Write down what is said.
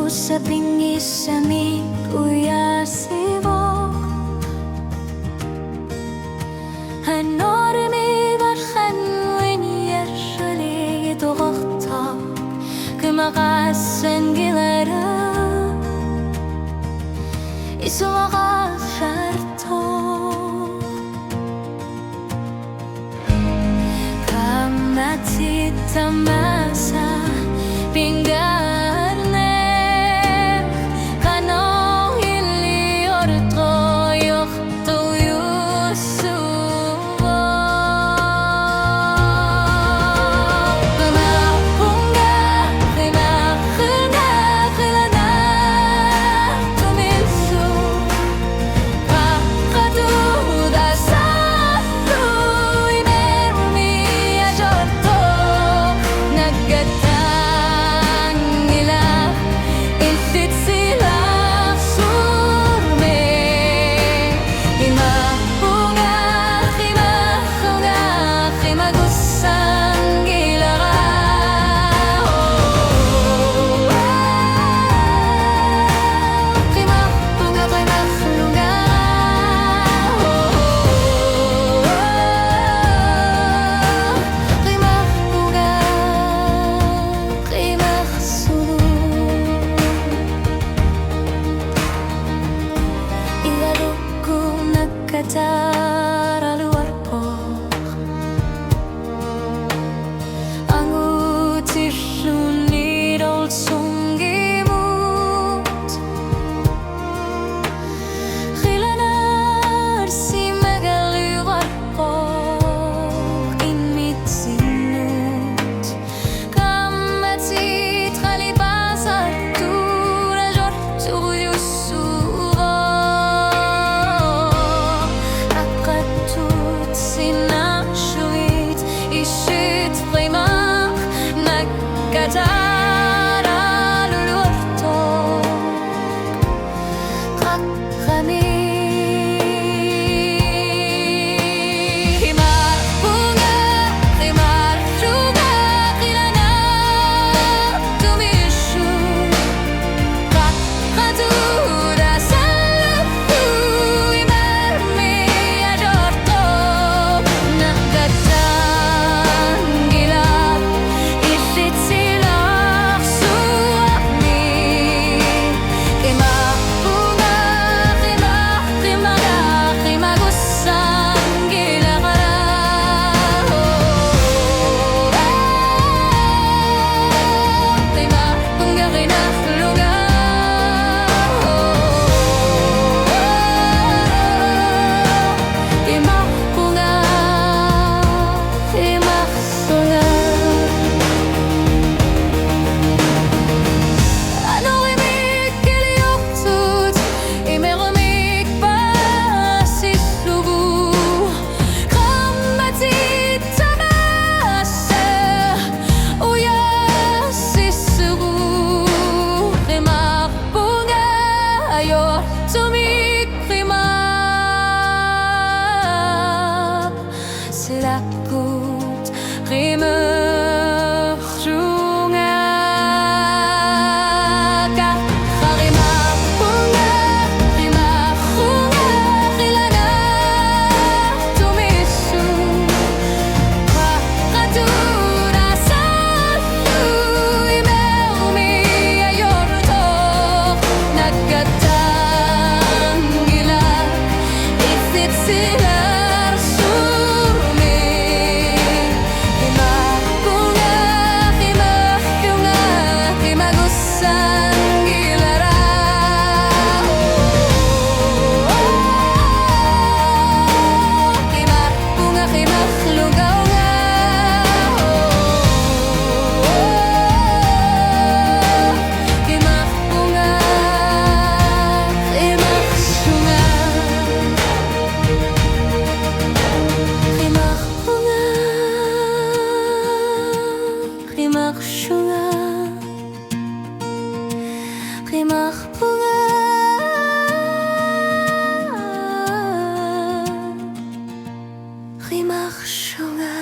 sa bingis sa mi kuya sivo Hanore barhan wen yaşali doğakta Kımakasen gilara Isumaka şarto Kamati tamasa Pingarne Kanong iliyor toyok tuyusuwa Pamapunga Kimakina kilana Tuminsu Kakatuda sa Imermi ayorto Naggatang ila Isit sila surme Himapunga Himapunga Himagusang gilara Himapunga Himapunga Himapunga Himagsulu Ilalog ko nagkatara luar po Ang utisyon nirol sunggimut Khilanar si magaluar po Inmit sinut Kamatit kalipasar Turajor tuyusuwa Akatut sinashuit Ishit primak Nagkatara lulurto Kakami Himapunga Himarjuga Kilana Tumishu Kakatuda saluku Imermi ayorto Naggatang gilap Isit silak suami Himapunga Himahimaga Himagusang gilakara Himapunga Hinahluga Himapunga Himagsunga Ano imig kiliyoktut Imerumig pa si sugu Kamatit tamasa Uya si sugu Himapunga Ayor tumig himak Silakut Himerjunga Kakarimapunga Himapunga Hilana Tumisu Kakatuda salu Imermi ayorto Naggatang gilak Isit silar surmi Himapunga Himahyunga Himagusang gilara Himapunga Himahlugawnga Himapunga Himagsunga Himapunga Himagsunga Himapunga Himagsunga